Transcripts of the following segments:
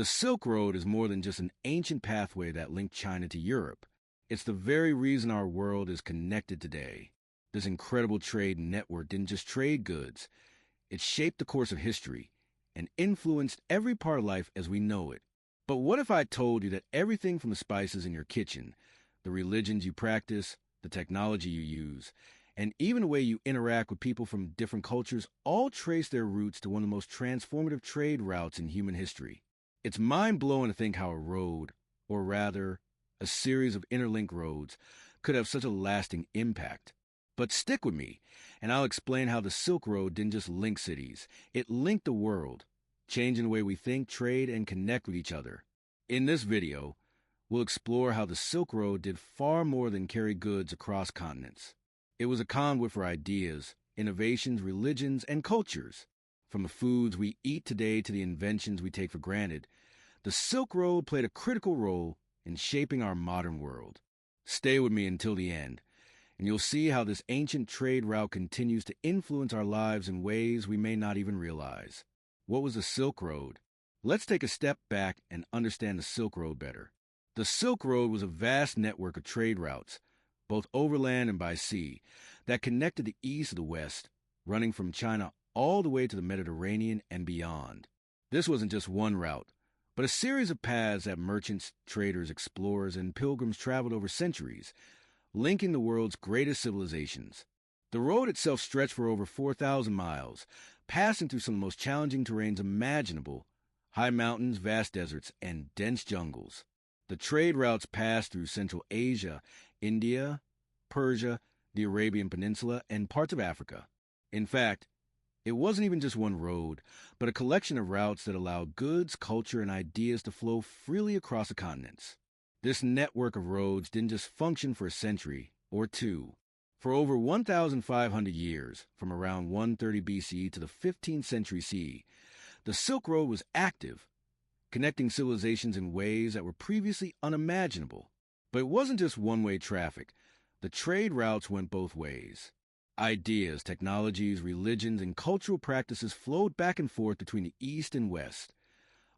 The Silk Road is more than just an ancient pathway that linked China to Europe. It's the very reason our world is connected today. This incredible trade network didn't just trade goods. It shaped the course of history and influenced every part of life as we know it. But what if I told you that everything from the spices in your kitchen, the religions you practice, the technology you use, and even the way you interact with people from different cultures all trace their roots to one of the most transformative trade routes in human history? It's mind-blowing to think how a road, or rather, a series of interlinked roads, could have such a lasting impact. But stick with me, and I'll explain how the Silk Road didn't just link cities, it linked the world, changing the way we think, trade, and connect with each other. In this video, we'll explore how the Silk Road did far more than carry goods across continents. It was a conduit for ideas, innovations, religions, and cultures. From the foods we eat today to the inventions we take for granted, the Silk Road played a critical role in shaping our modern world. Stay with me until the end, and you'll see how this ancient trade route continues to influence our lives in ways we may not even realize. What was the Silk Road? Let's take a step back and understand the Silk Road better. The Silk Road was a vast network of trade routes, both overland and by sea, that connected the east to the west, running from China all the way to the Mediterranean and beyond. This wasn't just one route, but a series of paths that merchants, traders, explorers, and pilgrims traveled over centuries, linking the world's greatest civilizations. The road itself stretched for over 4,000 miles, passing through some of the most challenging terrains imaginable: high mountains, vast deserts, and dense jungles. The trade routes passed through Central Asia, India, Persia, the Arabian Peninsula, and parts of Africa. In fact, it wasn't even just one road, but a collection of routes that allowed goods, culture, and ideas to flow freely across the continents. This network of roads didn't just function for a century or two. For over 1,500 years, from around 130 BCE to the 15th century CE, the Silk Road was active, connecting civilizations in ways that were previously unimaginable. But it wasn't just one-way traffic. The trade routes went both ways. Ideas, technologies, religions, and cultural practices flowed back and forth between the East and West,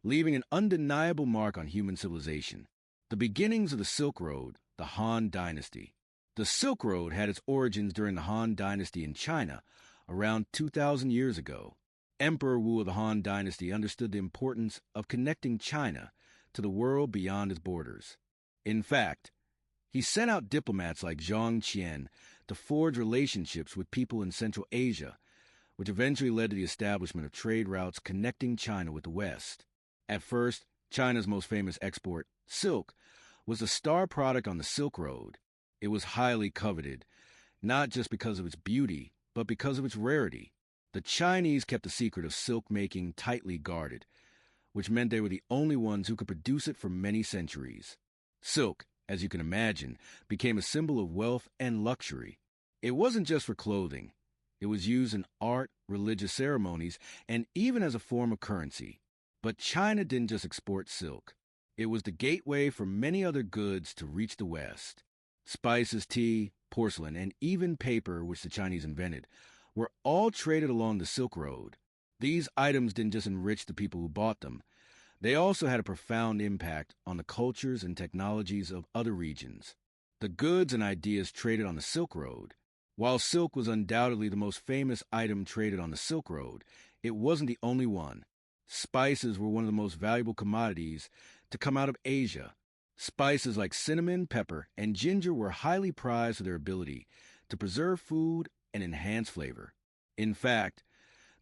leaving an undeniable mark on human civilization. The beginnings of the Silk Road, the Han Dynasty. The Silk Road had its origins during the Han Dynasty in China, around 2,000 years ago. Emperor Wu of the Han Dynasty understood the importance of connecting China to the world beyond its borders. In fact, he sent out diplomats like Zhang Qian to forge relationships with people in Central Asia, which eventually led to the establishment of trade routes connecting China with the West. At first, China's most famous export, silk, was a star product on the Silk Road. It was highly coveted, not just because of its beauty, but because of its rarity. The Chinese kept the secret of silk making tightly guarded, which meant they were the only ones who could produce it for many centuries. Silk, as you can imagine, became a symbol of wealth and luxury. It wasn't just for clothing. It was used in art, religious ceremonies, and even as a form of currency. But China didn't just export silk. It was the gateway for many other goods to reach the West. Spices, tea, porcelain, and even paper, which the Chinese invented, were all traded along the Silk Road. These items didn't just enrich the people who bought them. They also had a profound impact on the cultures and technologies of other regions. The goods and ideas traded on the Silk Road. While silk was undoubtedly the most famous item traded on the Silk Road, it wasn't the only one. Spices were one of the most valuable commodities to come out of Asia. Spices like cinnamon, pepper, and ginger were highly prized for their ability to preserve food and enhance flavor. In fact,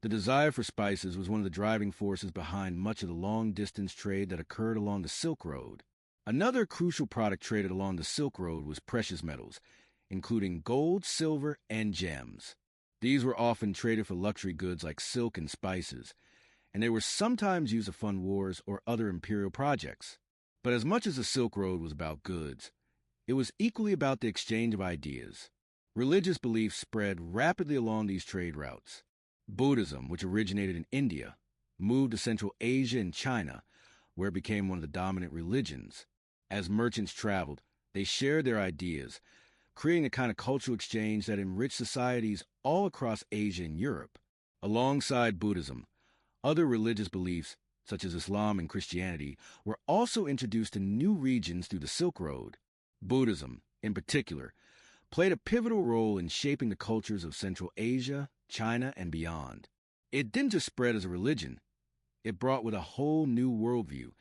the desire for spices was one of the driving forces behind much of the long-distance trade that occurred along the Silk Road. Another crucial product traded along the Silk Road was precious metals, including gold, silver, and gems. These were often traded for luxury goods like silk and spices, and they were sometimes used to fund wars or other imperial projects. But as much as the Silk Road was about goods, it was equally about the exchange of ideas. Religious beliefs spread rapidly along these trade routes. Buddhism, which originated in India, moved to Central Asia and China, where it became one of the dominant religions. As merchants traveled, they shared their ideas, creating a kind of cultural exchange that enriched societies all across Asia and Europe. Alongside Buddhism, other religious beliefs, such as Islam and Christianity, were also introduced to new regions through the Silk Road. Buddhism, in particular, played a pivotal role in shaping the cultures of Central Asia, China, and beyond. It didn't just spread as a religion, it brought with a whole new worldview,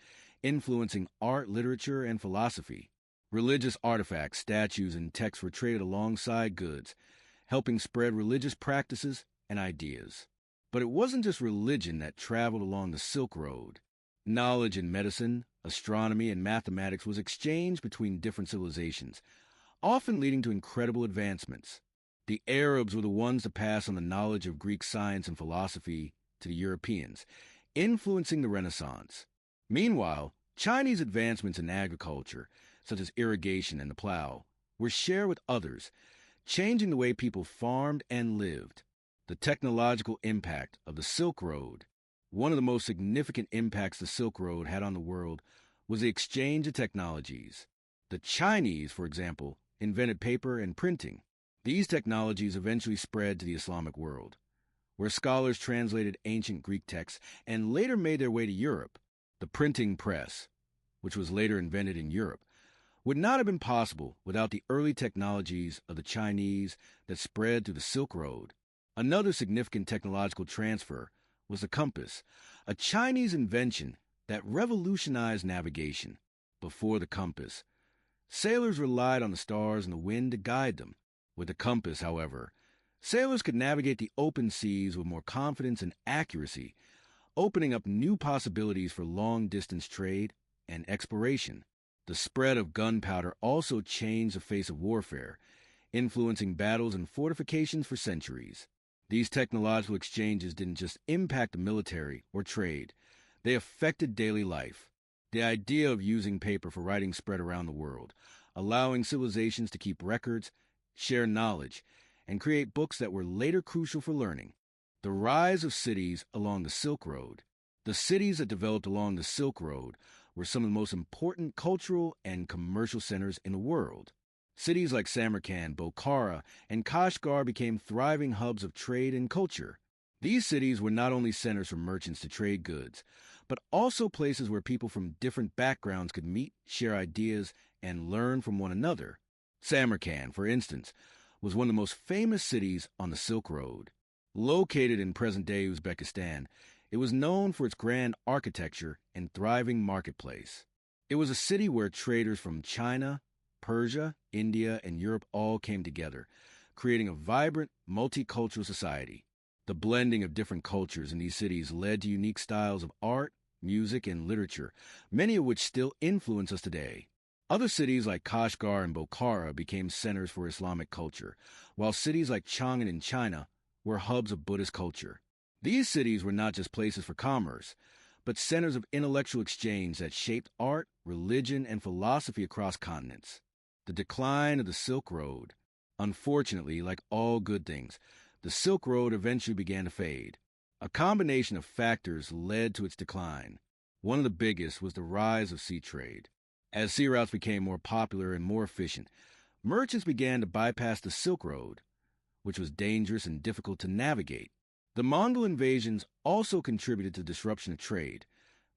influencing art, literature, and philosophy. Religious artifacts, statues, and texts were traded alongside goods, helping spread religious practices and ideas. But it wasn't just religion that traveled along the Silk Road. Knowledge in medicine, astronomy, and mathematics was exchanged between different civilizations, often leading to incredible advancements. The Arabs were the ones to pass on the knowledge of Greek science and philosophy to the Europeans, influencing the Renaissance. Meanwhile, Chinese advancements in agriculture, such as irrigation and the plow, were shared with others, changing the way people farmed and lived. The technological impact of the Silk Road. One of the most significant impacts the Silk Road had on the world was the exchange of technologies. The Chinese, for example, invented paper and printing. These technologies eventually spread to the Islamic world, where scholars translated ancient Greek texts and later made their way to Europe. The printing press, which was later invented in Europe, would not have been possible without the early technologies of the Chinese that spread through the Silk Road. Another significant technological transfer was the compass, a Chinese invention that revolutionized navigation. Before the compass, sailors relied on the stars and the wind to guide them. With the compass, however, sailors could navigate the open seas with more confidence and accuracy, opening up new possibilities for long-distance trade and exploration. The spread of gunpowder also changed the face of warfare, influencing battles and fortifications for centuries. These technological exchanges didn't just impact the military or trade, they affected daily life. The idea of using paper for writing spread around the world, allowing civilizations to keep records, share knowledge, and create books that were later crucial for learning. The rise of cities along the Silk Road. The cities that developed along the Silk Road were some of the most important cultural and commercial centers in the world. Cities like Samarkand, Bokhara, and Kashgar became thriving hubs of trade and culture. These cities were not only centers for merchants to trade goods, but also places where people from different backgrounds could meet, share ideas, and learn from one another. Samarkand, for instance, was one of the most famous cities on the Silk Road. Located in present-day Uzbekistan, it was known for its grand architecture and thriving marketplace. It was a city where traders from China, Persia, India, and Europe all came together, creating a vibrant, multicultural society. The blending of different cultures in these cities led to unique styles of art, music, and literature, many of which still influence us today. Other cities like Kashgar and Bokhara became centers for Islamic culture, while cities like Chang'an in China were hubs of Buddhist culture. These cities were not just places for commerce, but centers of intellectual exchange that shaped art, religion, and philosophy across continents. The decline of the Silk Road. Unfortunately, like all good things, the Silk Road eventually began to fade. A combination of factors led to its decline. One of the biggest was the rise of sea trade. As sea routes became more popular and more efficient, merchants began to bypass the Silk Road, which was dangerous and difficult to navigate. The Mongol invasions also contributed to the disruption of trade,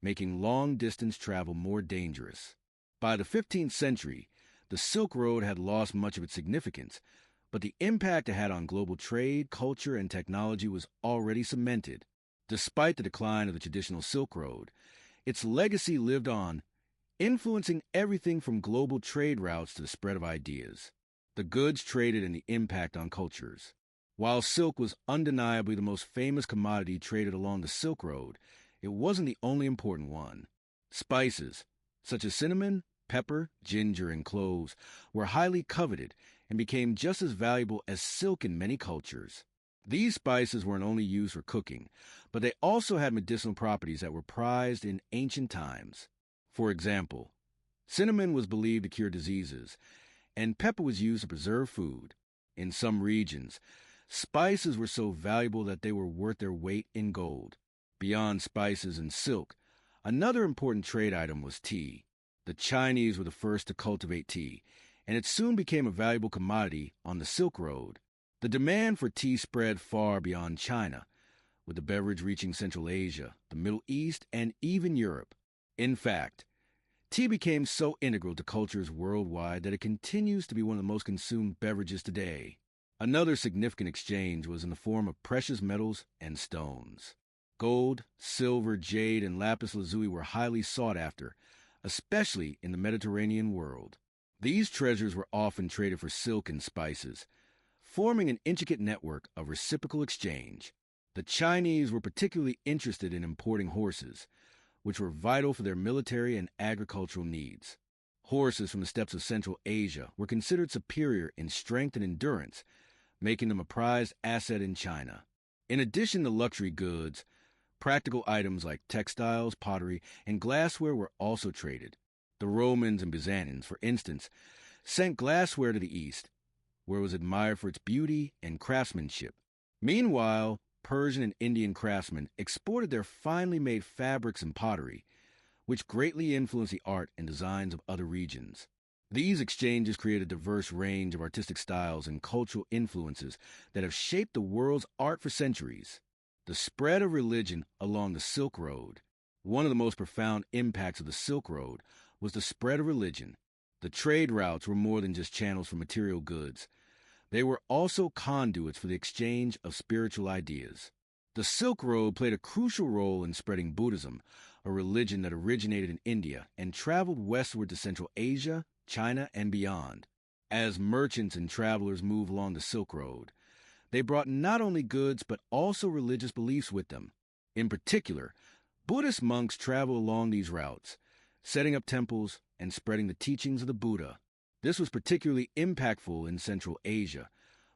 making long-distance travel more dangerous. By the 15th century, the Silk Road had lost much of its significance, but the impact it had on global trade, culture, and technology was already cemented. Despite the decline of the traditional Silk Road, its legacy lived on, influencing everything from global trade routes to the spread of ideas, the goods traded, and the impact on cultures. While silk was undeniably the most famous commodity traded along the Silk Road, it wasn't the only important one. Spices, such as cinnamon, pepper, ginger, and cloves, were highly coveted and became just as valuable as silk in many cultures. These spices weren't only used for cooking, but they also had medicinal properties that were prized in ancient times. For example, cinnamon was believed to cure diseases, and pepper was used to preserve food. In some regions, spices were so valuable that they were worth their weight in gold. Beyond spices and silk, another important trade item was tea. The Chinese were the first to cultivate tea, and it soon became a valuable commodity on the Silk Road. The demand for tea spread far beyond China, with the beverage reaching Central Asia, the Middle East, and even Europe. In fact, tea became so integral to cultures worldwide that it continues to be one of the most consumed beverages today. Another significant exchange was in the form of precious metals and stones. Gold, silver, jade, and lapis lazuli were highly sought after, especially in the Mediterranean world. These treasures were often traded for silk and spices, forming an intricate network of reciprocal exchange. The Chinese were particularly interested in importing horses, which were vital for their military and agricultural needs. Horses from the steppes of Central Asia were considered superior in strength and endurance, making them a prized asset in China. In addition to luxury goods, practical items like textiles, pottery, and glassware were also traded. The Romans and Byzantines, for instance, sent glassware to the East, where it was admired for its beauty and craftsmanship. Meanwhile, Persian and Indian craftsmen exported their finely made fabrics and pottery, which greatly influenced the art and designs of other regions. These exchanges created a diverse range of artistic styles and cultural influences that have shaped the world's art for centuries. The spread of religion along the Silk Road. One of the most profound impacts of the Silk Road was the spread of religion. The trade routes were more than just channels for material goods. They were also conduits for the exchange of spiritual ideas. The Silk Road played a crucial role in spreading Buddhism, a religion that originated in India and traveled westward to Central Asia, China, and beyond. As merchants and travelers moved along the Silk Road, they brought not only goods but also religious beliefs with them. In particular, Buddhist monks traveled along these routes, setting up temples and spreading the teachings of the Buddha. This was particularly impactful in Central Asia,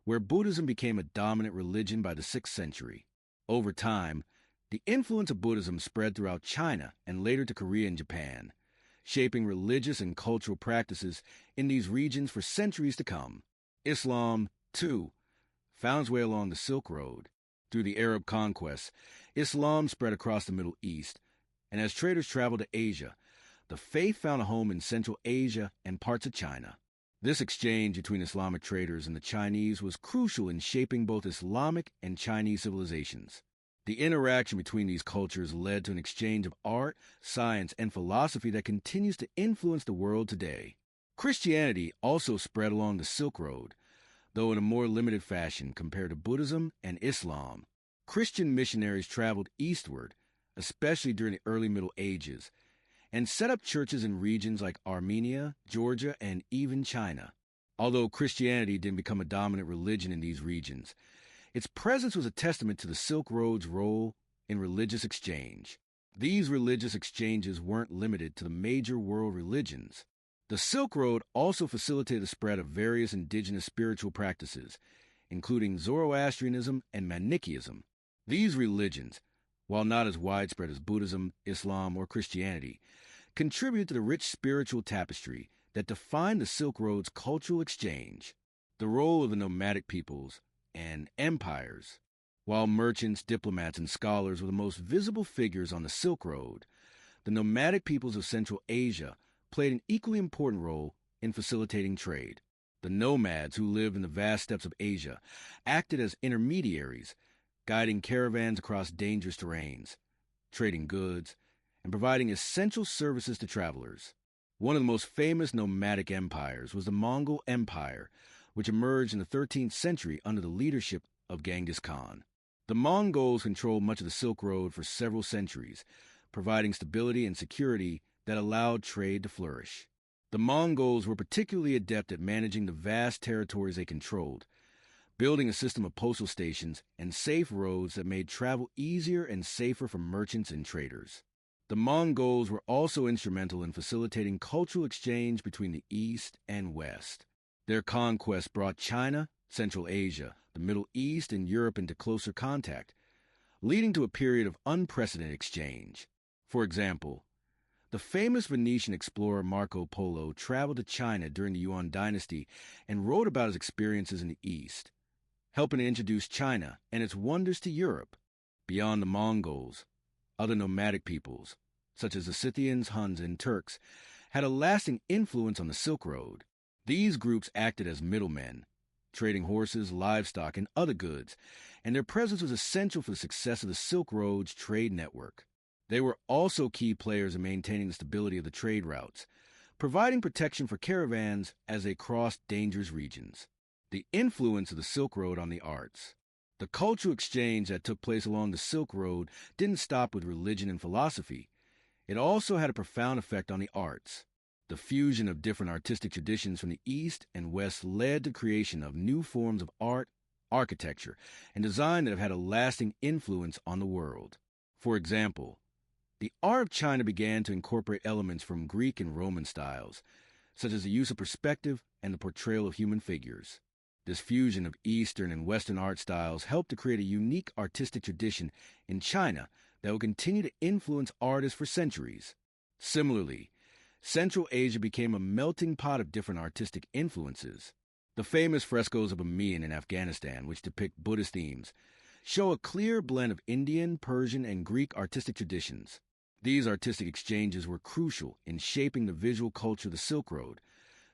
where Buddhism became a dominant religion by the 6th century. Over time, the influence of Buddhism spread throughout China and later to Korea and Japan, shaping religious and cultural practices in these regions for centuries to come. Islam, too, found its way along the Silk Road. Through the Arab conquests, Islam spread across the Middle East, and as traders traveled to Asia, the faith found a home in Central Asia and parts of China. This exchange between Islamic traders and the Chinese was crucial in shaping both Islamic and Chinese civilizations. The interaction between these cultures led to an exchange of art, science, and philosophy that continues to influence the world today. Christianity also spread along the Silk Road, though in a more limited fashion compared to Buddhism and Islam. Christian missionaries traveled eastward, especially during the early Middle Ages, and set up churches in regions like Armenia, Georgia, and even China. Although Christianity didn't become a dominant religion in these regions, its presence was a testament to the Silk Road's role in religious exchange. These religious exchanges weren't limited to the major world religions. The Silk Road also facilitated the spread of various indigenous spiritual practices, including Zoroastrianism and Manichaeism. These religions, while not as widespread as Buddhism, Islam, or Christianity, contributed to the rich spiritual tapestry that defined the Silk Road's cultural exchange. The role of the nomadic peoples and empires. While merchants, diplomats, and scholars were the most visible figures on the Silk Road, the nomadic peoples of Central Asia played an equally important role in facilitating trade. The nomads who lived in the vast steppes of Asia acted as intermediaries, guiding caravans across dangerous terrains, trading goods, and providing essential services to travelers. One of the most famous nomadic empires was the Mongol Empire, which emerged in the 13th century under the leadership of Genghis Khan. The Mongols controlled much of the Silk Road for several centuries, providing stability and security that allowed trade to flourish. The Mongols were particularly adept at managing the vast territories they controlled, building a system of postal stations and safe roads that made travel easier and safer for merchants and traders. The Mongols were also instrumental in facilitating cultural exchange between the East and West. Their conquests brought China, Central Asia, the Middle East, and Europe into closer contact, leading to a period of unprecedented exchange. For example, the famous Venetian explorer Marco Polo traveled to China during the Yuan dynasty and wrote about his experiences in the East, helping to introduce China and its wonders to Europe. Beyond the Mongols, other nomadic peoples, such as the Scythians, Huns, and Turks, had a lasting influence on the Silk Road. These groups acted as middlemen, trading horses, livestock, and other goods, and their presence was essential for the success of the Silk Road's trade network. They were also key players in maintaining the stability of the trade routes, providing protection for caravans as they crossed dangerous regions. The influence of the Silk Road on the arts. The cultural exchange that took place along the Silk Road didn't stop with religion and philosophy. It also had a profound effect on the arts. The fusion of different artistic traditions from the East and West led to the creation of new forms of art, architecture, and design that have had a lasting influence on the world. For example, the art of China began to incorporate elements from Greek and Roman styles, such as the use of perspective and the portrayal of human figures. This fusion of Eastern and Western art styles helped to create a unique artistic tradition in China that will continue to influence artists for centuries. Similarly, Central Asia became a melting pot of different artistic influences. The famous frescoes of Bamiyan in Afghanistan, which depict Buddhist themes, show a clear blend of Indian, Persian, and Greek artistic traditions. These artistic exchanges were crucial in shaping the visual culture of the Silk Road,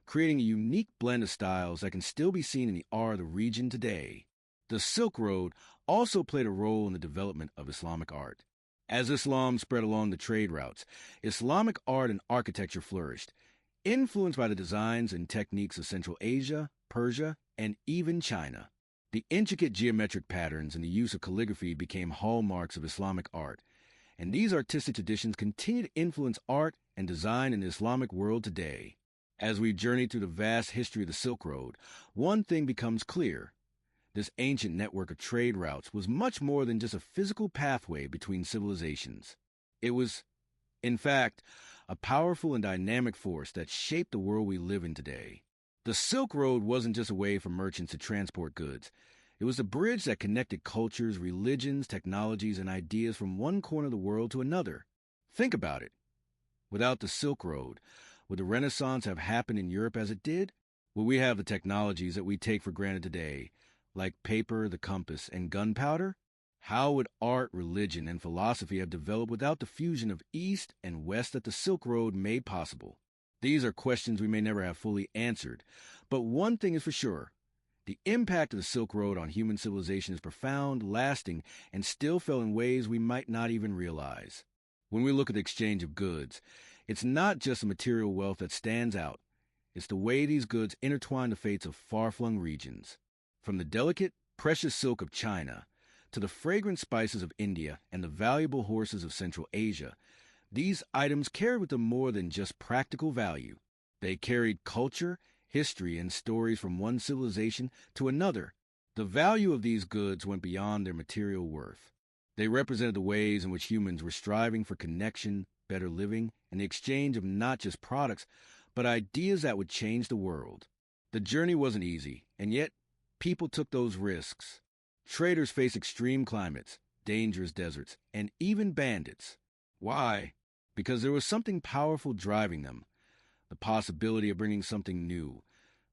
creating a unique blend of styles that can still be seen in the art of the region today. The Silk Road also played a role in the development of Islamic art. As Islam spread along the trade routes, Islamic art and architecture flourished, influenced by the designs and techniques of Central Asia, Persia, and even China. The intricate geometric patterns and the use of calligraphy became hallmarks of Islamic art, and these artistic traditions continue to influence art and design in the Islamic world today. As we journey through the vast history of the Silk Road, one thing becomes clear. This ancient network of trade routes was much more than just a physical pathway between civilizations. It was, in fact, a powerful and dynamic force that shaped the world we live in today. The Silk Road wasn't just a way for merchants to transport goods. It was a bridge that connected cultures, religions, technologies, and ideas from one corner of the world to another. Think about it. Without the Silk Road, would the Renaissance have happened in Europe as it did? Would we have the technologies that we take for granted today, like paper, the compass, and gunpowder? How would art, religion, and philosophy have developed without the fusion of East and West that the Silk Road made possible? These are questions we may never have fully answered, but one thing is for sure. The impact of the Silk Road on human civilization is profound, lasting, and still felt in ways we might not even realize. When we look at the exchange of goods, it's not just the material wealth that stands out. It's the way these goods intertwine the fates of far-flung regions. From the delicate, precious silk of China to the fragrant spices of India and the valuable horses of Central Asia, these items carried with them more than just practical value. They carried culture, history, and stories from one civilization to another. The value of these goods went beyond their material worth. They represented the ways in which humans were striving for connection, better living, and the exchange of not just products, but ideas that would change the world. The journey wasn't easy, and yet people took those risks. Traders faced extreme climates, dangerous deserts, and even bandits. Why? Because there was something powerful driving them. The possibility of bringing something new,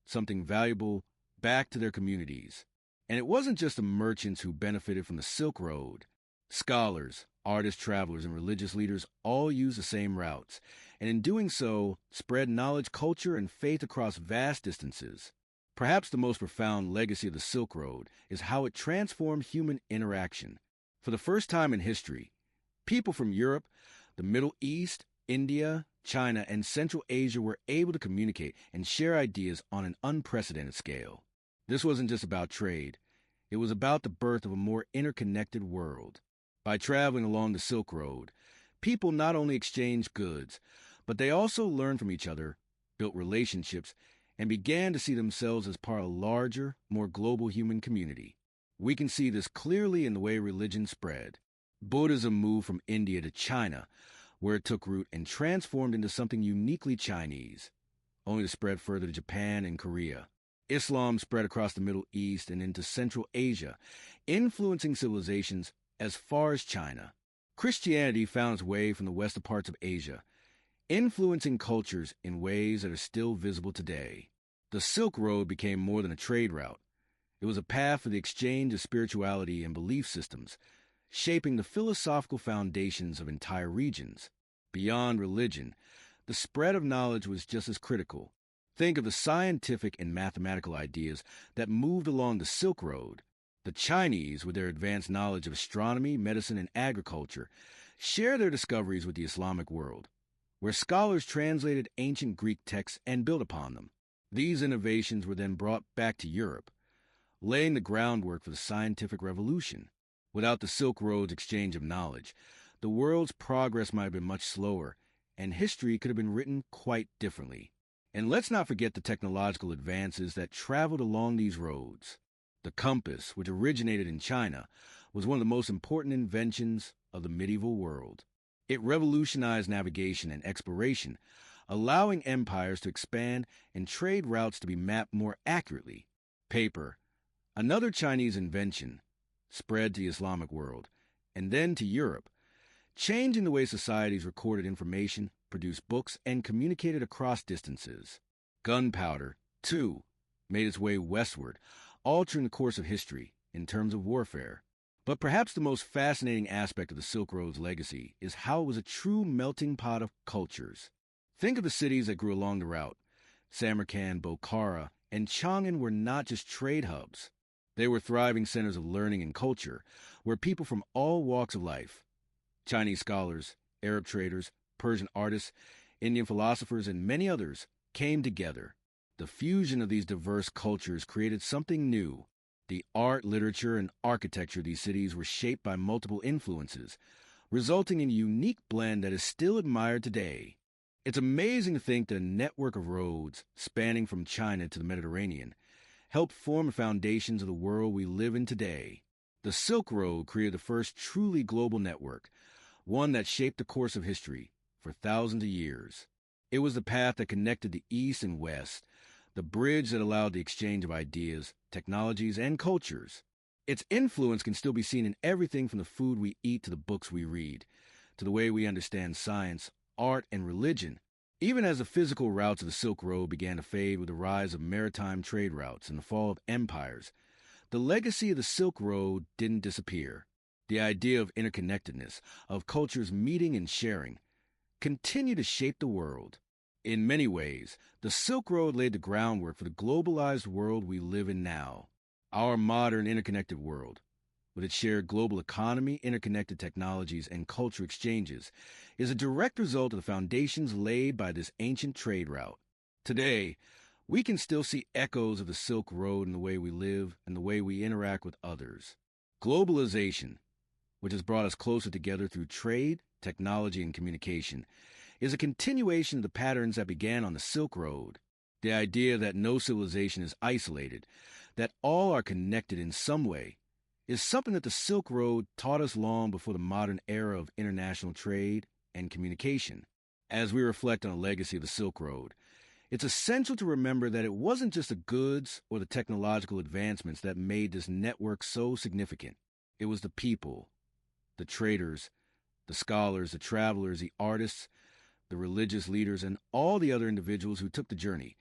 something valuable, back to their communities. And it wasn't just the merchants who benefited from the Silk Road. Scholars, artists, travelers, and religious leaders all used the same routes, and in doing so, spread knowledge, culture, and faith across vast distances. Perhaps the most profound legacy of the Silk Road is how it transformed human interaction. For the first time in history, people from Europe, the Middle East, India, China, and Central Asia were able to communicate and share ideas on an unprecedented scale. This wasn't just about trade. It was about the birth of a more interconnected world. By traveling along the Silk Road, people not only exchanged goods, but they also learned from each other, built relationships, and began to see themselves as part of a larger, more global human community. We can see this clearly in the way religion spread. Buddhism moved from India to China, where it took root and transformed into something uniquely Chinese, only to spread further to Japan and Korea. Islam spread across the Middle East and into Central Asia, influencing civilizations as far as China. Christianity found its way from the western parts of Asia, influencing cultures in ways that are still visible today. The Silk Road became more than a trade route. It was a path for the exchange of spirituality and belief systems, shaping the philosophical foundations of entire regions. Beyond religion, the spread of knowledge was just as critical. Think of the scientific and mathematical ideas that moved along the Silk Road. The Chinese, with their advanced knowledge of astronomy, medicine, and agriculture, share their discoveries with the Islamic world, where scholars translated ancient Greek texts and built upon them. These innovations were then brought back to Europe, laying the groundwork for the scientific revolution. Without the Silk Road's exchange of knowledge, the world's progress might have been much slower, and history could have been written quite differently. And let's not forget the technological advances that traveled along these roads. The compass, which originated in China, was one of the most important inventions of the medieval world. It revolutionized navigation and exploration, allowing empires to expand and trade routes to be mapped more accurately. Paper, another Chinese invention, spread to the Islamic world, and then to Europe, changing the way societies recorded information, produced books, and communicated across distances. Gunpowder, too, made its way westward, altering the course of history in terms of warfare. But perhaps the most fascinating aspect of the Silk Road's legacy is how it was a true melting pot of cultures. Think of the cities that grew along the route. Samarkand, Bokhara, and Chang'an were not just trade hubs. They were thriving centers of learning and culture, where people from all walks of life, Chinese scholars, Arab traders, Persian artists, Indian philosophers, and many others, came together. The fusion of these diverse cultures created something new. The art, literature, and architecture of these cities were shaped by multiple influences, resulting in a unique blend that is still admired today. It's amazing to think that a network of roads, spanning from China to the Mediterranean, helped form the foundations of the world we live in today. The Silk Road created the first truly global network, one that shaped the course of history for thousands of years. It was the path that connected the East and West, the bridge that allowed the exchange of ideas, technologies, and cultures. Its influence can still be seen in everything from the food we eat to the books we read, to the way we understand science, art, and religion. Even as the physical routes of the Silk Road began to fade with the rise of maritime trade routes and the fall of empires, the legacy of the Silk Road didn't disappear. The idea of interconnectedness, of cultures meeting and sharing, continued to shape the world. In many ways, the Silk Road laid the groundwork for the globalized world we live in now. Our modern interconnected world, with its shared global economy, interconnected technologies, and culture exchanges, is a direct result of the foundations laid by this ancient trade route. Today, we can still see echoes of the Silk Road in the way we live and the way we interact with others. Globalization, which has brought us closer together through trade, technology, and communication, is a continuation of the patterns that began on the Silk Road. The idea that no civilization is isolated, that all are connected in some way, is something that the Silk Road taught us long before the modern era of international trade and communication. As we reflect on the legacy of the Silk Road, it's essential to remember that it wasn't just the goods or the technological advancements that made this network so significant. It was the people, the traders, the scholars, the travelers, the artists, the religious leaders, and all the other individuals who took the journey,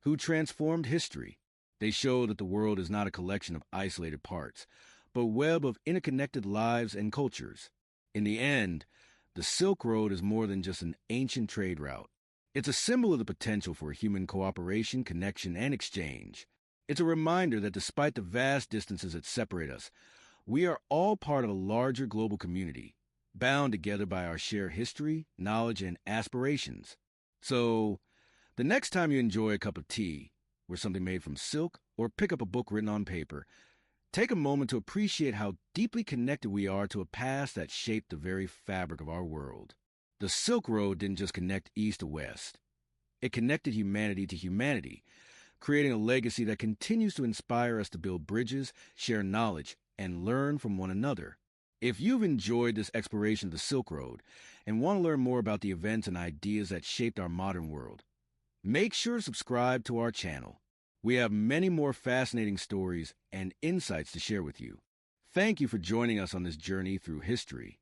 who transformed history. They show that the world is not a collection of isolated parts, but a web of interconnected lives and cultures. In the end, the Silk Road is more than just an ancient trade route. It's a symbol of the potential for human cooperation, connection, and exchange. It's a reminder that despite the vast distances that separate us, we are all part of a larger global community, bound together by our shared history, knowledge, and aspirations. So, the next time you enjoy a cup of tea, or something made from silk, or pick up a book written on paper, take a moment to appreciate how deeply connected we are to a past that shaped the very fabric of our world. The Silk Road didn't just connect East to West. It connected humanity to humanity, creating a legacy that continues to inspire us to build bridges, share knowledge, and learn from one another. If you've enjoyed this exploration of the Silk Road and want to learn more about the events and ideas that shaped our modern world, make sure to subscribe to our channel. We have many more fascinating stories and insights to share with you. Thank you for joining us on this journey through history.